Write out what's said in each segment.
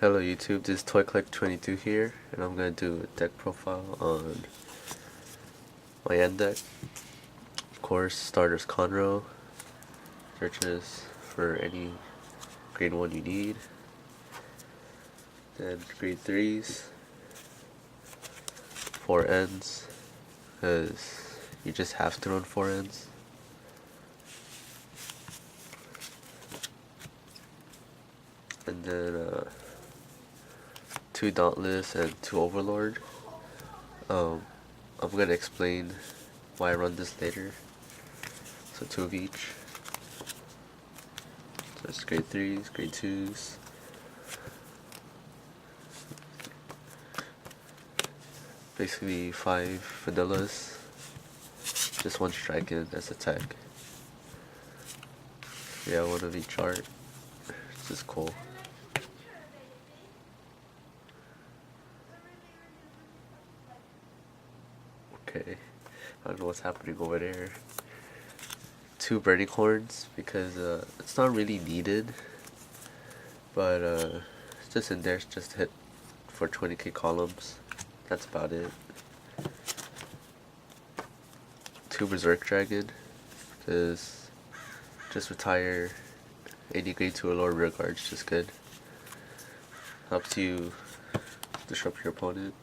Hello YouTube, this is ToyClick22 here, and I'm going to do a deck profile on my end deck. Of course, starters Conroe, searches for any grade 1 you need, then grade 3s, 4 ends, because you just have to run 4 ends. And then 2 Dauntless and 2 Overlord. I'm gonna explain why I run this later. So 2 of each. So it's grade 3s, grade 2s. Basically 5 vanillas. Just 1 Striken as a tech. Yeah, 1 of each art. This is cool. Okay, I don't know what's happening over there. 2 burning horns because it's not really needed, but it's just in there just to hit for 20k columns. That's about it. 2 Berserk Dragon because just retire any grade 2 or lower rear guards, just good. Helps you disrupt your opponent.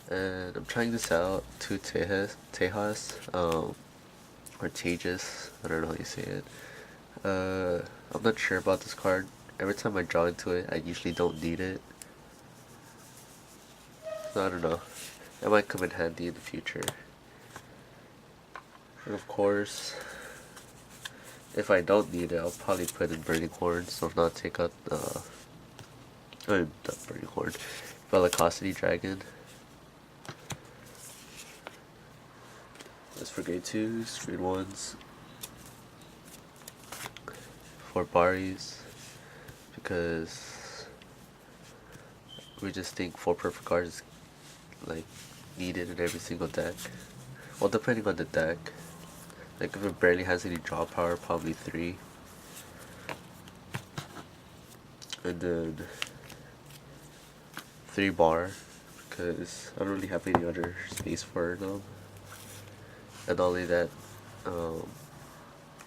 And I'm trying this out, 2 Tejas, or Tejas, I don't know how you say it. I'm not sure about this card. Every time I draw into it, I usually don't need it. So I don't know. It might come in handy in the future. And of course, if I don't need it, I'll probably put in Burning Horn, so not take out not Burning Horn, Velocity Dragon. That's for grade 2s, grade 1s, for Barris, because we just think 4 perfect cards is like needed in every single deck. Well, depending on the deck. Like if it barely has any draw power, probably 3. And then 3 Bahr, because I don't really have any other space for them. And not only that,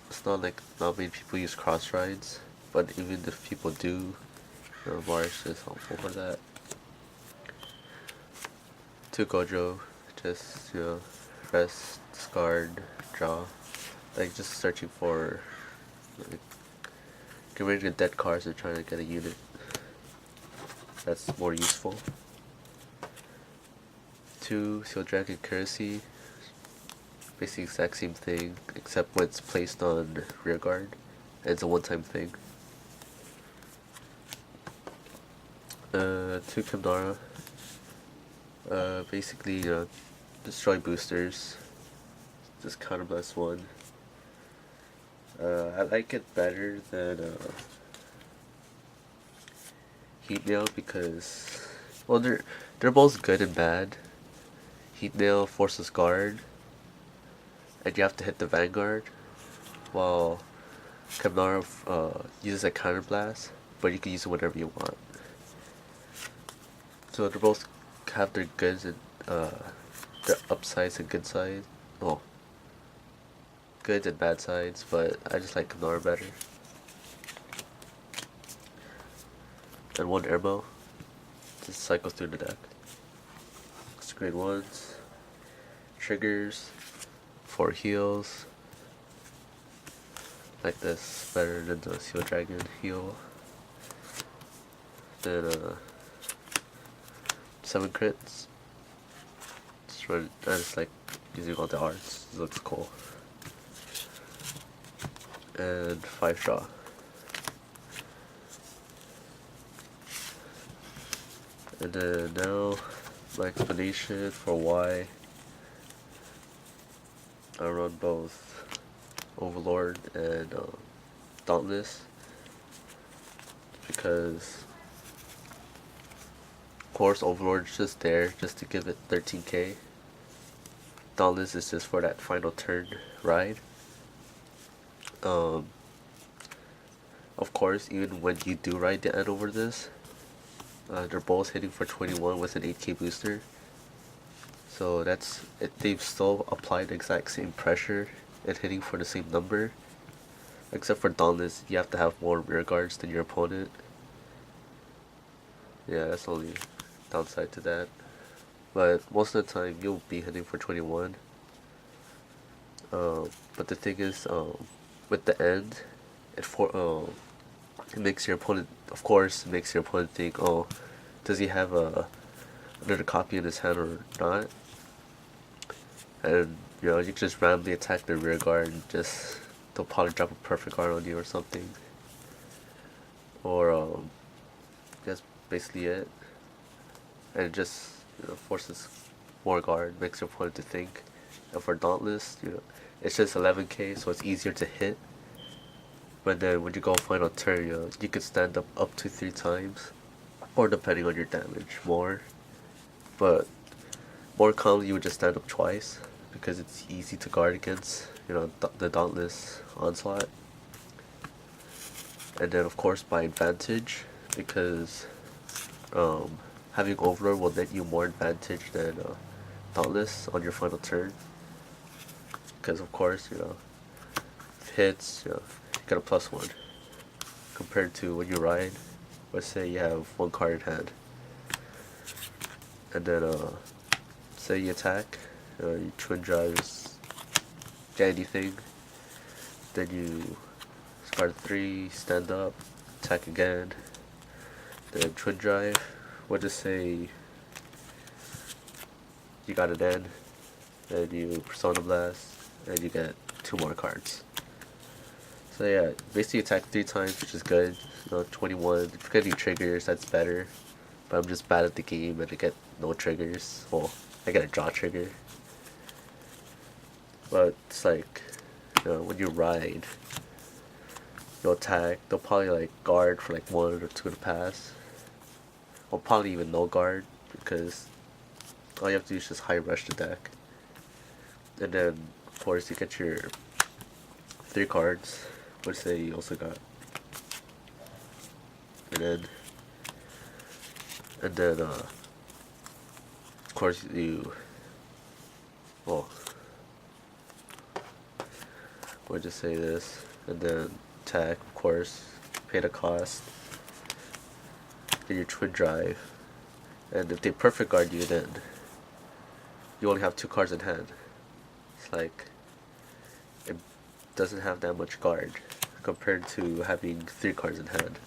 it's not like not many people use cross rides, but even if people do, Bahr is just helpful for that. 2 Gojo, just rest, discard, draw, like just searching for like getting rid of dead cards and trying to get a unit that's more useful. 2 Seal Dragon Keresy. Basically exact same thing, except when it's placed on rear guard, and it's a one-time thing. 2 Kimnara. Basically, destroy boosters. Just counterblast 1. I like it better than Heat Nail because, well, they're both good and bad. Heat Nail forces guard, and you have to hit the Vanguard, while Kimnara uses a counterblast, but you can use it whenever you want. So they both have their goods and their upsides and good sides. Oh, good and bad sides, but I just like Kimnara better. And 1 Aermo, just cycle through the deck. It's grade 1s, triggers, 4 heals, like this, better than the Seal Dragon heal. Then 7 crits. I just like using all the arts, it looks cool. And 5 draw. And then now my explanation for why I run both Overlord and Dauntless, because of course Overlord is just there just to give it 13k. Dauntless is just for that final turn ride. Of course, even when you do ride the end over this, They're both hitting for 21 with an 8k booster. So that's it. They've still applied the exact same pressure and hitting for the same number. Except for Dauntless, you have to have more rear guards than your opponent. Yeah, that's the only downside to that. But most of the time, you'll be hitting for 21. But the thing is, with the end, it makes your opponent, of course, it makes your opponent think, oh, does he have another copy in his hand or not? And you know, you can just randomly attack the rear guard and just they'll probably drop a perfect guard on you or something. Or that's basically it. And it just, you know, forces more guard, makes your opponent to think. And for Dauntless, you know, it's just 11k, so it's easier to hit. But then when you go final turn, you know, you can stand up to 3 times, or depending on your damage, more. But more commonly, you would just stand up twice because it's easy to guard against, you know, the Dauntless onslaught. And then of course by advantage, because having Overlord will net you more advantage than Dauntless on your final turn. Because of course, you know, if hits, you know, you get a +1 compared to when you ride. Let's say you have 1 card in hand, and then say you attack, you twin drives, get anything, then you discard 3, stand up, attack again, then twin drive. We'll just say you got an end, then you Persona Blast, and you get 2 more cards. So yeah, basically attack 3 times, which is good. You know, 21. If you get any triggers, that's better. But I'm just bad at the game and I get no triggers. Well, I get a draw trigger. But it's like, you know, when you ride, you'll attack, they'll probably like guard for like 1 or 2 to pass. Or probably even no guard, because all you have to do is just high rush the deck. And then, of course, you get your 3 cards, which say you also got. And then, of course, well, we'll just say this, and then attack, of course, pay the cost, get your twin drive, and if they perfect guard you, then you only have 2 cards in hand. It's like, it doesn't have that much guard compared to having 3 cards in hand.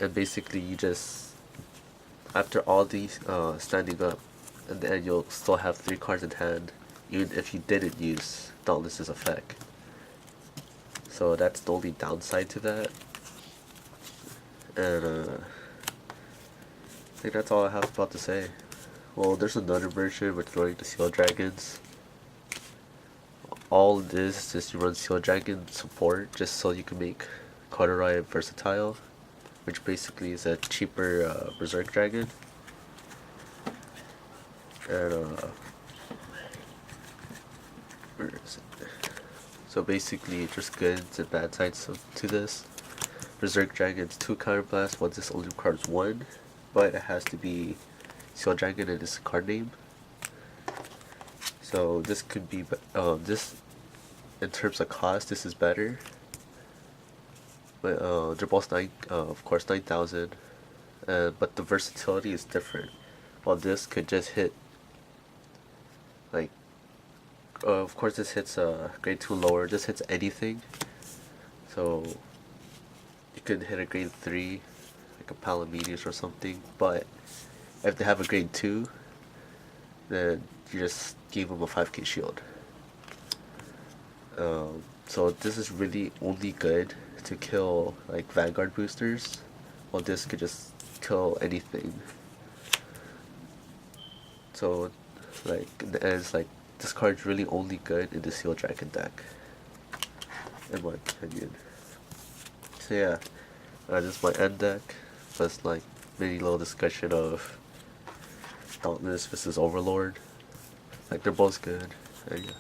And basically you just, after all these standing up, in the end you'll still have 3 cards in hand, even if you didn't use Dauntless's effect. So that's the only downside to that. And I think that's all I have about to say. Well, there's another version with throwing the Seal Dragons. All this is just you run Seal Dragon support just so you can make Conroe versatile, which basically is a cheaper Berserk Dragon. And where is it? So basically, there's goods and bad sides to this. Berserk Dragon's 2 counterblast, once this only requires 1, but it has to be Seal Dragon in its card name. So this could be this, in terms of cost, this is better. But they're both of course 9,000, but the versatility is different. While this could just hit, like, of course this hits grade 2 lower. This hits anything, so you could hit a grade 3, like a Palamedes or something. But if they have a grade 2, then you just give them a 5k shield. So this is really only good to kill like Vanguard boosters, while this could just kill anything. So like in the end, it's like this card's really only good in the Seal Dragon deck, in my opinion. So yeah, this is my end deck. Plus like mini little discussion of Dauntless versus Overlord. Like they're both good. And yeah.